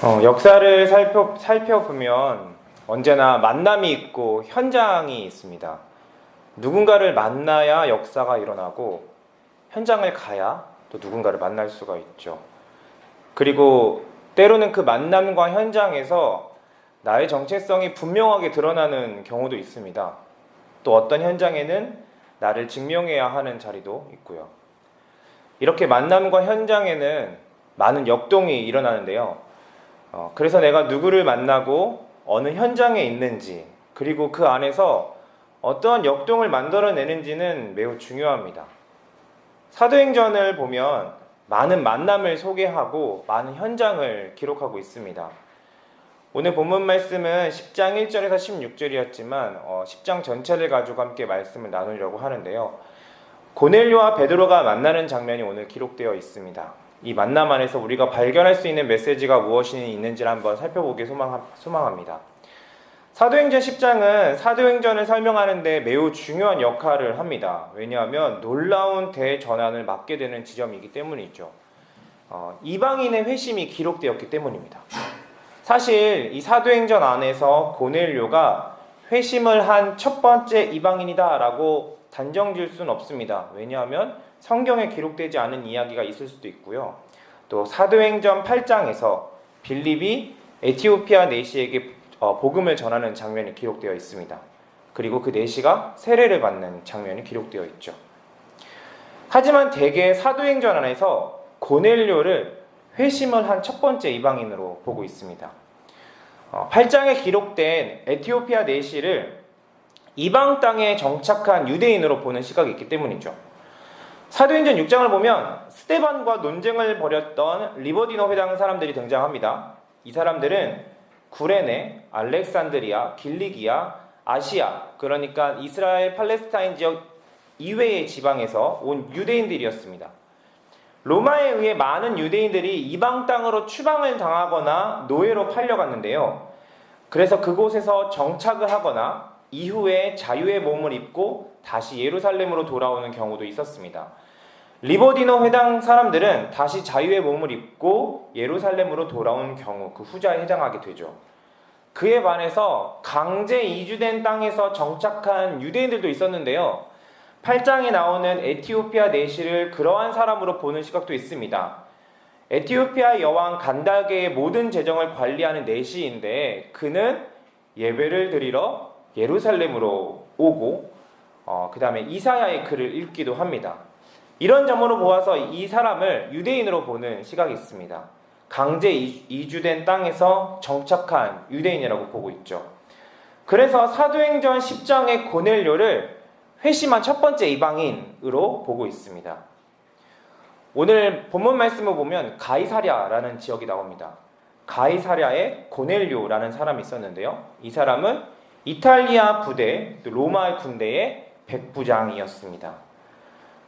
역사를 살펴보면 언제나 만남이 있고 현장이 있습니다. 누군가를 만나야 역사가 일어나고 현장을 가야 또 누군가를 만날 수가 있죠. 그리고 때로는 그 만남과 현장에서 나의 정체성이 분명하게 드러나는 경우도 있습니다. 또 어떤 현장에는 나를 증명해야 하는 자리도 있고요. 이렇게 만남과 현장에는 많은 역동이 일어나는데요. 그래서 내가 누구를 만나고 어느 현장에 있는지, 그리고 그 안에서 어떠한 역동을 만들어내는지는 매우 중요합니다. 사도행전을 보면 많은 만남을 소개하고 많은 현장을 기록하고 있습니다. 오늘 본문 말씀은 10장 1절에서 16절이었지만 10장 전체를 가지고 함께 말씀을 나누려고 하는데요. 고넬료와 베드로가 만나는 장면이 오늘 기록되어 있습니다. 이 만남 안에서 우리가 발견할 수 있는 메시지가 무엇이 있는지를 한번 살펴보기 소망합니다. 사도행전 10장은 사도행전을 설명하는 데 매우 중요한 역할을 합니다. 왜냐하면 놀라운 대전환을 맞게 되는 지점이기 때문이죠. 이방인의 회심이 기록되었기 때문입니다. 사실 이 사도행전 안에서 고넬료가 회심을 한 첫 번째 이방인이다 라고 단정 지을 수는 없습니다. 왜냐하면 성경에 기록되지 않은 이야기가 있을 수도 있고요. 또 사도행전 8장에서 빌립이 에티오피아 내시에게 복음을 전하는 장면이 기록되어 있습니다. 그리고 그 내시가 세례를 받는 장면이 기록되어 있죠. 하지만 대개 사도행전 안에서 고넬료를 회심을 한 첫 번째 이방인으로 보고 있습니다. 8장에 기록된 에티오피아 내시를 이방 땅에 정착한 유대인으로 보는 시각이 있기 때문이죠. 사도행전 6장을 보면 스데반과 논쟁을 벌였던 리버디노 회당 사람들이 등장합니다. 이 사람들은 구레네, 알렉산드리아, 길리기아, 아시아, 그러니까 이스라엘 팔레스타인 지역 이외의 지방에서 온 유대인들이었습니다. 로마에 의해 많은 유대인들이 이방 땅으로 추방을 당하거나 노예로 팔려갔는데요. 그래서 그곳에서 정착을 하거나 이후에 자유의 몸을 입고 다시 예루살렘으로 돌아오는 경우도 있었습니다. 리버디노 회당 사람들은 다시 자유의 몸을 입고 예루살렘으로 돌아온 경우 그 후자에 해당하게 되죠. 그에 반해서 강제 이주된 땅에서 정착한 유대인들도 있었는데요. 8장에 나오는 에티오피아 내시를 그러한 사람으로 보는 시각도 있습니다. 에티오피아 여왕 간다게의 모든 재정을 관리하는 내시인데 그는 예배를 드리러 예루살렘으로 오고 그 다음에 이사야의 글을 읽기도 합니다. 이런 점으로 보아서 이 사람을 유대인으로 보는 시각이 있습니다. 강제 이주된 땅에서 정착한 유대인이라고 보고 있죠. 그래서 사도행전 10장의 고넬료를 회심한 첫 번째 이방인으로 보고 있습니다. 오늘 본문 말씀을 보면 가이사랴라는 지역이 나옵니다. 가이사랴에 고넬료라는 사람이 있었는데요. 이 사람은 이탈리아 부대, 로마 군대의 백부장이었습니다.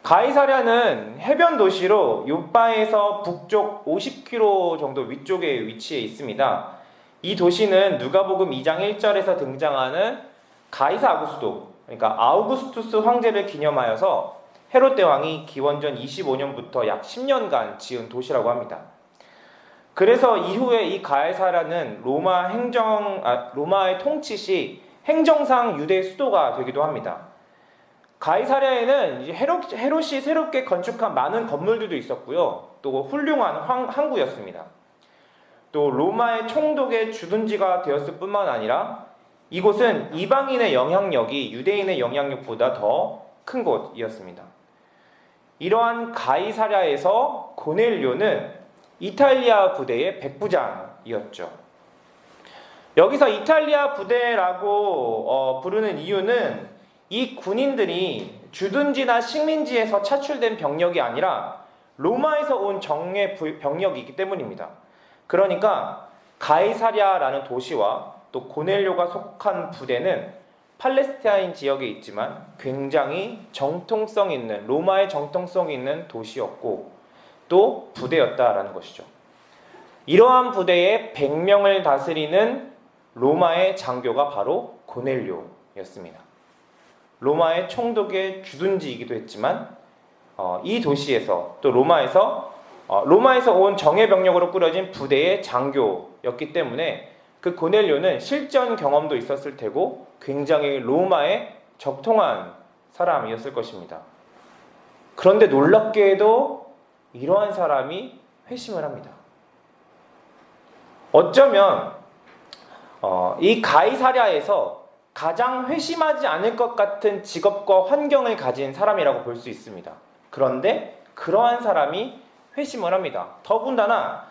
가이사랴는 해변 도시로 요빠에서 북쪽 50km 정도 위쪽에 위치해 있습니다. 이 도시는 누가복음 2장 1절에서 등장하는 가이사 아구스도, 그러니까 아우구스투스 황제를 기념하여서 헤롯 대왕이 기원전 25년부터 약 10년간 지은 도시라고 합니다. 그래서 이후에 이 가이사랴는 로마의 통치 시 행정상 유대 수도가 되기도 합니다. 가이사랴에는 이제 헤롯이 새롭게 건축한 많은 건물들도 있었고요. 또 훌륭한 항구였습니다. 또 로마의 총독의 주둔지가 되었을 뿐만 아니라 이곳은 이방인의 영향력이 유대인의 영향력보다 더 큰 곳이었습니다. 이러한 가이사랴에서 고넬료는 이탈리아 부대의 백부장이었죠. 여기서 이탈리아 부대라고 부르는 이유는 이 군인들이 주둔지나 식민지에서 차출된 병력이 아니라 로마에서 온 정예 병력이기 때문입니다. 그러니까 가이사랴라는 도시와 또 고넬료가 속한 부대는 팔레스타인 지역에 있지만 굉장히 정통성 있는, 로마의 정통성 있는 도시였고 또 부대였다라는 것이죠. 이러한 부대의 100명을 다스리는 로마의 장교가 바로 고넬료였습니다. 로마의 총독의 주둔지이기도 했지만 이 도시에서 또 로마에서 온 정예 병력으로 꾸려진 부대의 장교 사람이었기 때문에 그 고넬료는 실전 경험도 있었을 테고 굉장히 로마에 적통한 사람이었을 것입니다. 그런데 놀랍게도 이러한 사람이 회심을 합니다. 어쩌면 이 가이사랴에서 가장 회심하지 않을 것 같은 직업과 환경을 가진 사람이라고 볼 수 있습니다. 그런데 그러한 사람이 회심을 합니다. 더군다나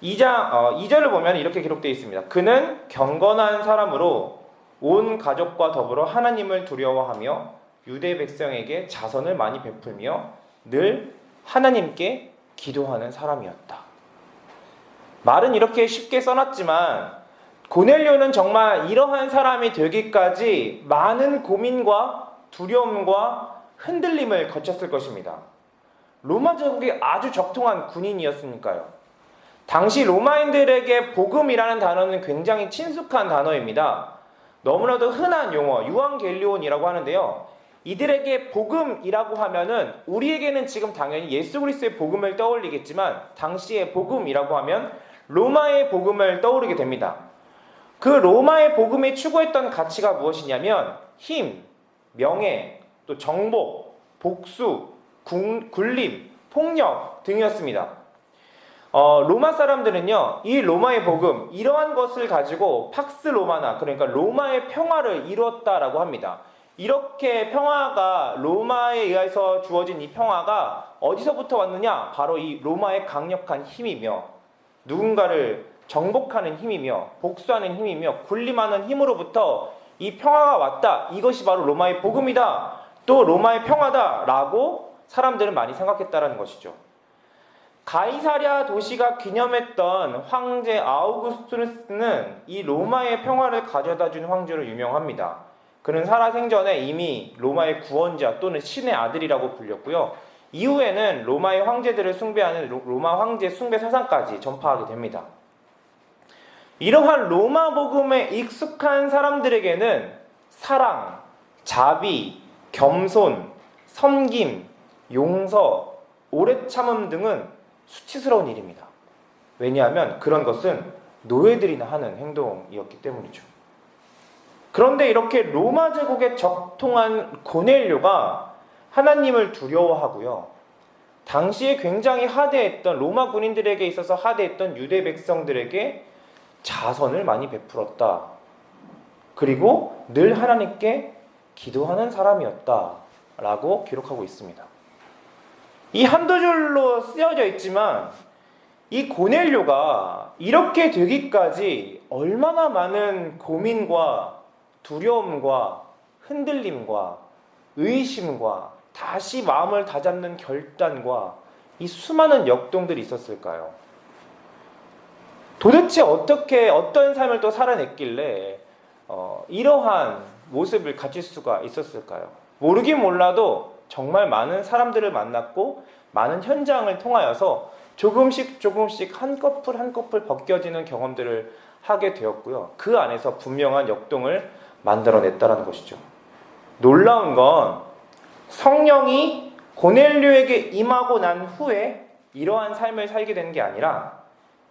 2절을 보면 이렇게 기록되어 있습니다. 그는 경건한 사람으로 온 가족과 더불어 하나님을 두려워하며 유대 백성에게 자선을 많이 베풀며 늘 하나님께 기도하는 사람이었다. 말은 이렇게 쉽게 써놨지만 고넬료는 정말 이러한 사람이 되기까지 많은 고민과 두려움과 흔들림을 거쳤을 것입니다. 로마 제국이 아주 적통한 군인이었으니까요. 당시 로마인들에게 복음이라는 단어는 굉장히 친숙한 단어입니다. 너무나도 흔한 용어, 유앙겔리온이라고 하는데요. 이들에게 복음이라고 하면은 우리에게는 지금 당연히 예수 그리스도의 복음을 떠올리겠지만 당시의 복음이라고 하면 로마의 복음을 떠오르게 됩니다. 그 로마의 복음이 추구했던 가치가 무엇이냐면 힘, 명예, 또 정복, 복수, 굴림, 폭력 등이었습니다. 로마 사람들은요, 이 로마의 복음, 이러한 것을 가지고 팍스 로마나, 그러니까 로마의 평화를 이루었다라고 합니다. 이렇게 평화가 로마에 의해서 주어진 이 평화가 어디서부터 왔느냐? 바로 이 로마의 강력한 힘이며 누군가를 정복하는 힘이며 복수하는 힘이며 군림하는 힘으로부터 이 평화가 왔다. 이것이 바로 로마의 복음이다. 또 로마의 평화다라고 사람들은 많이 생각했다라는 것이죠. 가이사랴 도시가 기념했던 황제 아우구스투스는 이 로마의 평화를 가져다준 황제로 유명합니다. 그는 살아생전에 이미 로마의 구원자 또는 신의 아들이라고 불렸고요. 이후에는 로마의 황제들을 숭배하는 로마 황제 숭배 사상까지 전파하게 됩니다. 이러한 로마 복음에 익숙한 사람들에게는 사랑, 자비, 겸손, 섬김, 용서, 오래 참음 등은 수치스러운 일입니다. 왜냐하면 그런 것은 노예들이나 하는 행동이었기 때문이죠. 그런데 이렇게 로마 제국에 적통한 고넬료가 하나님을 두려워하고요. 당시에 굉장히 하대했던 로마 군인들에게 있어서 하대했던 유대 백성들에게 자선을 많이 베풀었다. 그리고 늘 하나님께 기도하는 사람이었다라고 기록하고 있습니다. 이 한두 줄로 쓰여져 있지만 이 고넬료가 이렇게 되기까지 얼마나 많은 고민과 두려움과 흔들림과 의심과 다시 마음을 다잡는 결단과 이 수많은 역동들이 있었을까요? 도대체 어떤 삶을 또 살아냈길래 이러한 모습을 가질 수가 있었을까요? 모르긴 몰라도 정말 많은 사람들을 만났고 많은 현장을 통하여서 조금씩 한꺼풀 한꺼풀 벗겨지는 경험들을 하게 되었고요. 그 안에서 분명한 역동을 만들어냈다라는 것이죠. 놀라운 건 성령이 고넬료에게 임하고 난 후에 이러한 삶을 살게 되는 게 아니라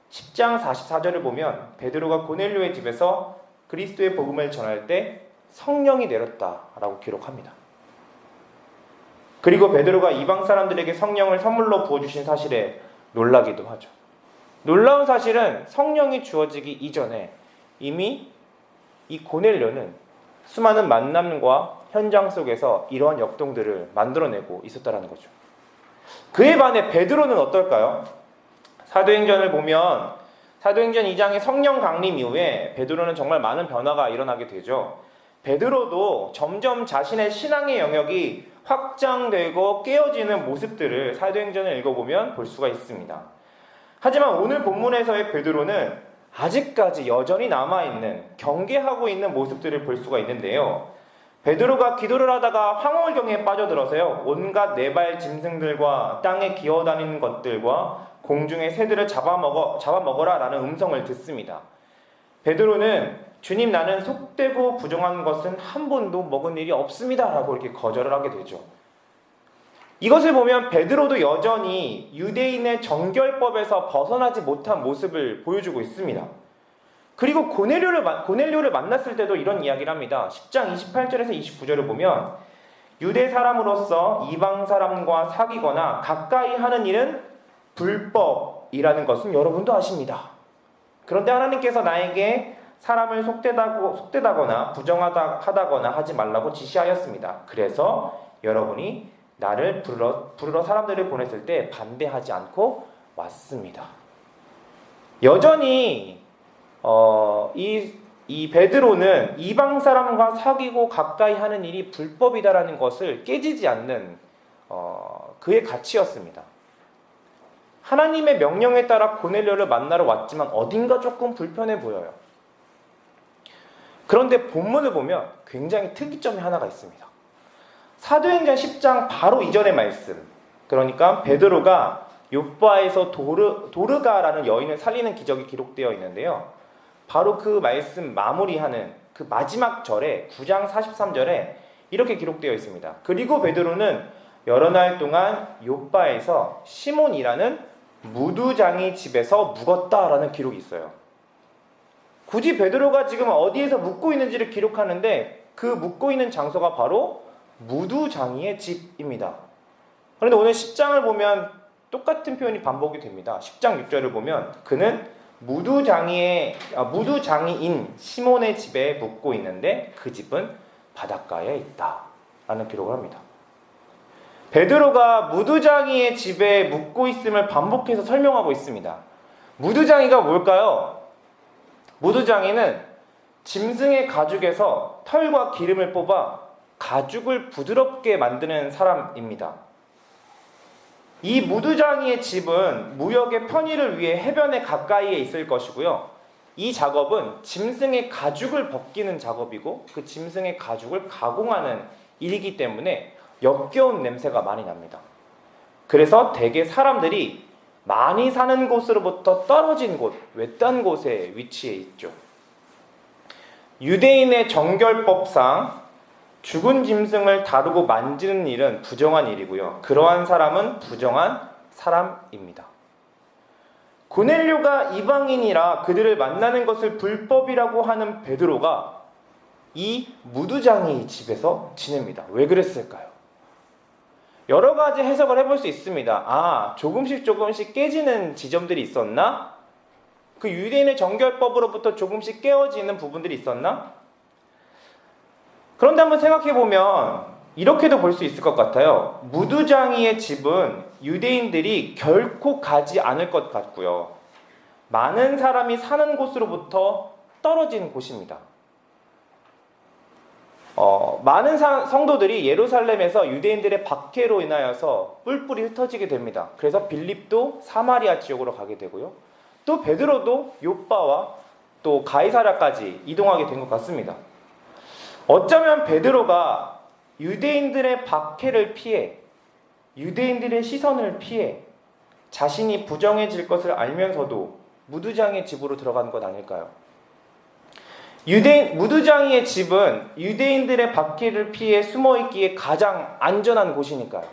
10장 44절을 보면 베드로가 고넬료의 집에서 그리스도의 복음을 전할 때 성령이 내렸다라고 기록합니다. 그리고 베드로가 이방 사람들에게 성령을 선물로 부어주신 사실에 놀라기도 하죠. 놀라운 사실은 성령이 주어지기 이전에 이미 이 고넬료는 수많은 만남과 현장 속에서 이러한 역동들을 만들어내고 있었다는 거죠. 그에 반해 베드로는 어떨까요? 사도행전을 보면 사도행전 2장의 성령 강림 이후에 베드로는 정말 많은 변화가 일어나게 되죠. 베드로도 점점 자신의 신앙의 영역이 확장되고 깨어지는 모습들을 사도행전을 읽어보면 볼 수가 있습니다. 하지만 오늘 본문에서의 베드로는 아직까지 여전히 남아있는, 경계하고 있는 모습들을 볼 수가 있는데요. 베드로가 기도를 하다가 황홀경에 빠져들어서요, 온갖 네발 짐승들과 땅에 기어다니는 것들과 공중의 새들을 잡아먹어라 라는 음성을 듣습니다. 베드로는 주님, 나는 속되고 부정한 것은 한 번도 먹은 일이 없습니다 라고 이렇게 거절을 하게 되죠. 이것을 보면 베드로도 여전히 유대인의 정결법에서 벗어나지 못한 모습을 보여주고 있습니다. 그리고 고넬료를 만났을 때도 이런 이야기를 합니다. 10장 28절에서 29절을 보면 유대 사람으로서 이방 사람과 사귀거나 가까이 하는 일은 불법이라는 것은 여러분도 아십니다. 그런데 하나님께서 나에게 사람을 속되다거나 부정하다거나 하지 말라고 지시하였습니다. 그래서 여러분이 나를 부르러 사람들을 보냈을 때 반대하지 않고 왔습니다. 여전히 이 베드로는 이방 사람과 사귀고 가까이 하는 일이 불법이다라는 것을 깨지지 않는 그의 가치였습니다. 하나님의 명령에 따라 고넬료를 만나러 왔지만 어딘가 조금 불편해 보여요. 그런데 본문을 보면 굉장히 특이점이 하나가 있습니다. 사도행전 10장 바로 이전의 말씀, 그러니까 베드로가 욥바에서 도르가라는 여인을 살리는 기적이 기록되어 있는데요. 바로 그 말씀 마무리하는 그 마지막 절에 9장 43절에 이렇게 기록되어 있습니다. 그리고 베드로는 여러 날 동안 욥바에서 시몬이라는 무두장이 집에서 묵었다라는 기록이 있어요. 굳이 베드로가 지금 어디에서 묵고 있는지를 기록하는데 그 묵고 있는 장소가 바로 무두장이의 집입니다. 그런데 오늘 10장을 보면 똑같은 표현이 반복이 됩니다. 10장 6절을 보면 그는 무두장이인 시몬의 집에 묵고 있는데 그 집은 바닷가에 있다 라는 기록을 합니다. 베드로가 무두장이의 집에 묵고 있음을 반복해서 설명하고 있습니다. 무두장이가 뭘까요? 무두장이는 짐승의 가죽에서 털과 기름을 뽑아 가죽을 부드럽게 만드는 사람입니다. 이 무두장이의 집은 무역의 편의를 위해 해변에 가까이에 있을 것이고요. 이 작업은 짐승의 가죽을 벗기는 작업이고 그 짐승의 가죽을 가공하는 일이기 때문에 역겨운 냄새가 많이 납니다. 그래서 대개 사람들이 많이 사는 곳으로부터 떨어진 곳, 외딴 곳에 위치해 있죠. 유대인의 정결법상 죽은 짐승을 다루고 만지는 일은 부정한 일이고요. 그러한 사람은 부정한 사람입니다. 고넬료가 이방인이라 그들을 만나는 것을 불법이라고 하는 베드로가 이 무두장이 집에서 지냅니다. 왜 그랬을까요? 여러 가지 해석을 해볼 수 있습니다. 조금씩 깨지는 지점들이 있었나? 그 유대인의 정결법으로부터 조금씩 깨어지는 부분들이 있었나? 그런데 한번 생각해보면 이렇게도 볼 수 있을 것 같아요. 무두장이의 집은 유대인들이 결코 가지 않을 것 같고요. 많은 사람이 사는 곳으로부터 떨어진 곳입니다. 많은 성도들이 예루살렘에서 유대인들의 박해로 인하여서 뿔뿔이 흩어지게 됩니다. 그래서 빌립도 사마리아 지역으로 가게 되고요. 또 베드로도 욥바와 또 가이사랴까지 이동하게 된 것 같습니다. 어쩌면 베드로가 유대인들의 박해를 피해 유대인들의 시선을 피해 자신이 부정해질 것을 알면서도 무두장이의 집으로 들어간 것 아닐까요? 무두장이의 집은 유대인들의 박해를 피해 숨어있기에 가장 안전한 곳이니까요.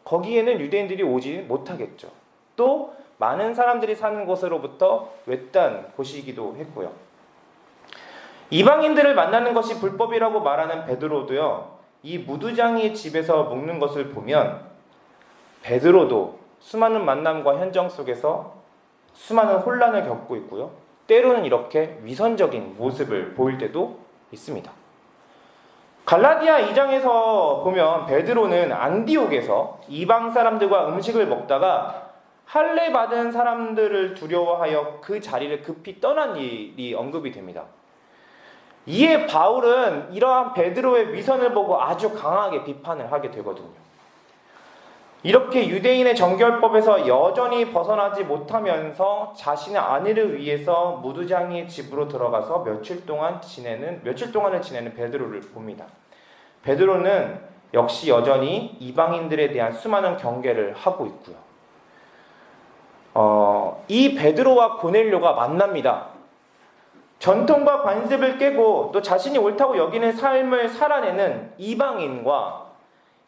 거기에는 유대인들이 오지 못하겠죠. 또 많은 사람들이 사는 곳으로부터 외딴 곳이기도 했고요. 이방인들을 만나는 것이 불법이라고 말하는 베드로도요. 이 무두장이의 집에서 묵는 것을 보면 베드로도 수많은 만남과 현장 속에서 수많은 혼란을 겪고 있고요. 때로는 이렇게 위선적인 모습을 보일 때도 있습니다. 갈라디아 2장에서 보면 베드로는 안디옥에서 이방 사람들과 음식을 먹다가 할례 받은 사람들을 두려워하여 그 자리를 급히 떠난 일이 언급이 됩니다. 이에 바울은 이러한 베드로의 위선을 보고 아주 강하게 비판을 하게 되거든요. 이렇게 유대인의 정결법에서 여전히 벗어나지 못하면서 자신의 아내를 위해서 무두장이의 집으로 들어가서 며칠 동안을 지내는 베드로를 봅니다. 베드로는 역시 여전히 이방인들에 대한 수많은 경계를 하고 있고요. 이 베드로와 고넬료가 만납니다. 전통과 관습을 깨고 또 자신이 옳다고 여기는 삶을 살아내는 이방인과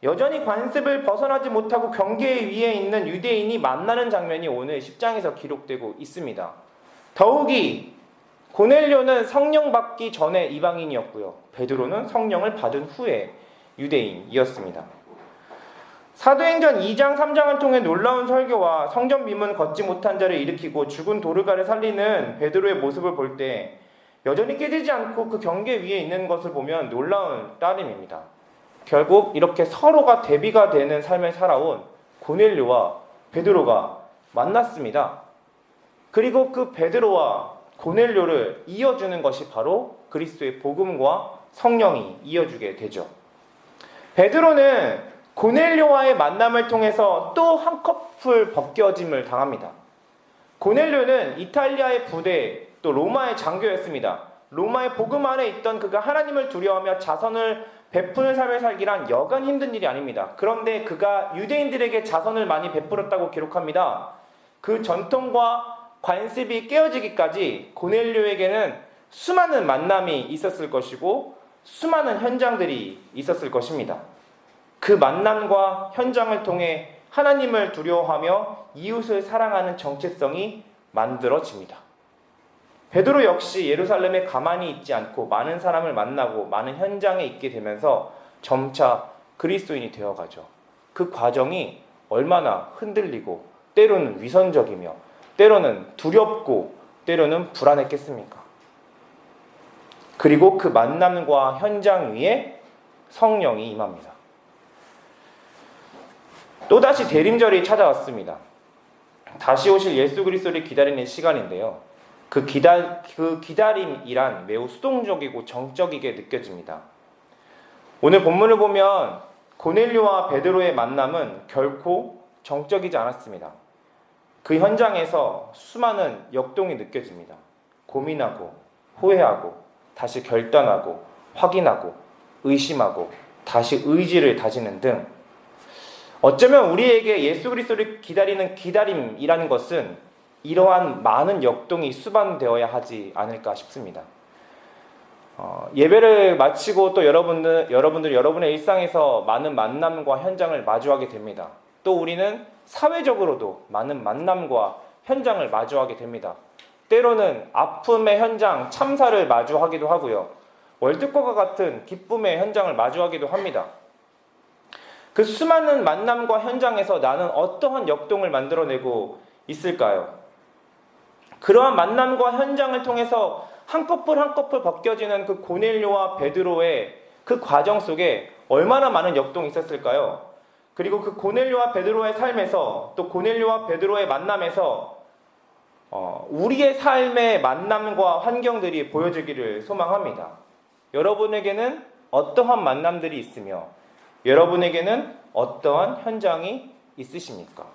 여전히 관습을 벗어나지 못하고 경계 위에 있는 유대인이 만나는 장면이 오늘 10장에서 기록되고 있습니다. 더욱이 고넬료는 성령 받기 전에 이방인이었고요. 베드로는 성령을 받은 후에 유대인이었습니다. 사도행전 2장 3장을 통해 놀라운 설교와 성전 미문 걷지 못한 자를 일으키고 죽은 도르가를 살리는 베드로의 모습을 볼 때 여전히 깨지지 않고 그 경계 위에 있는 것을 보면 놀라운 따름입니다. 결국 이렇게 서로가 대비가 되는 삶을 살아온 고넬료와 베드로가 만났습니다. 그리고 그 베드로와 고넬료를 이어주는 것이 바로 그리스도의 복음과 성령이 이어주게 되죠. 베드로는 고넬료와의 만남을 통해서 또 한 커플 벗겨짐을 당합니다. 고넬료는 이탈리아의 부대, 또 로마의 장교였습니다. 로마의 복음 안에 있던 그가 하나님을 두려워하며 자선을 베푸는 삶을 살기란 여간 힘든 일이 아닙니다. 그런데 그가 유대인들에게 자선을 많이 베풀었다고 기록합니다. 그 전통과 관습이 깨어지기까지 고넬료에게는 수많은 만남이 있었을 것이고 수많은 현장들이 있었을 것입니다. 그 만남과 현장을 통해 하나님을 두려워하며 이웃을 사랑하는 정체성이 만들어집니다. 베드로 역시 예루살렘에 가만히 있지 않고 많은 사람을 만나고 많은 현장에 있게 되면서 점차 그리스도인이 되어가죠. 그 과정이 얼마나 흔들리고 때로는 위선적이며 때로는 두렵고 때로는 불안했겠습니까? 그리고 그 만남과 현장 위에 성령이 임합니다. 또다시 대림절이 찾아왔습니다. 다시 오실 예수 그리스도를 기다리는 시간인데요. 그 기다림이란 매우 수동적이고 정적이게 느껴집니다. 오늘 본문을 보면 고넬료와 베드로의 만남은 결코 정적이지 않았습니다. 그 현장에서 수많은 역동이 느껴집니다. 고민하고 후회하고 다시 결단하고 확인하고 의심하고 다시 의지를 다지는 등 어쩌면 우리에게 예수 그리스도를 기다리는 기다림이라는 것은 이러한 많은 역동이 수반되어야 하지 않을까 싶습니다. 예배를 마치고 또 여러분들 여러분의 일상에서 많은 만남과 현장을 마주하게 됩니다. 또 우리는 사회적으로도 많은 만남과 현장을 마주하게 됩니다. 때로는 아픔의 현장, 참사를 마주하기도 하고요. 월드컵과 같은 기쁨의 현장을 마주하기도 합니다. 그 수많은 만남과 현장에서 나는 어떠한 역동을 만들어내고 있을까요? 그러한 만남과 현장을 통해서 한 커플 한 커플 벗겨지는 그 고넬료와 베드로의 그 과정 속에 얼마나 많은 역동이 있었을까요? 그리고 그 고넬료와 베드로의 삶에서 또 고넬료와 베드로의 만남에서 우리의 삶의 만남과 환경들이 보여지기를 소망합니다. 여러분에게는 어떠한 만남들이 있으며 여러분에게는 어떠한 현장이 있으십니까?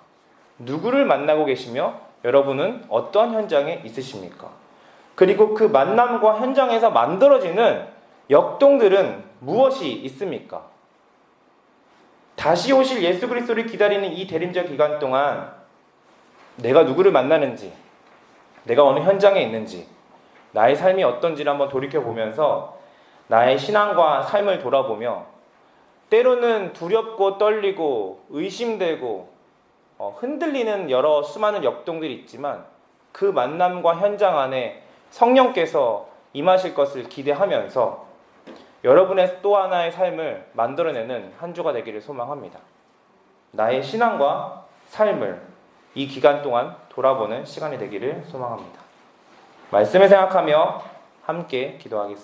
누구를 만나고 계시며 여러분은 어떠한 현장에 있으십니까? 그리고 그 만남과 현장에서 만들어지는 역동들은 무엇이 있습니까? 다시 오실 예수 그리스도를 기다리는 이 대림절 기간 동안 내가 누구를 만나는지, 내가 어느 현장에 있는지, 나의 삶이 어떤지를 한번 돌이켜보면서 나의 신앙과 삶을 돌아보며 때로는 두렵고 떨리고 의심되고 흔들리는 여러 수많은 역동들이 있지만 그 만남과 현장 안에 성령께서 임하실 것을 기대하면서 여러분의 또 하나의 삶을 만들어내는 한 주가 되기를 소망합니다. 나의 신앙과 삶을 이 기간 동안 돌아보는 시간이 되기를 소망합니다. 말씀을 생각하며 함께 기도하겠습니다.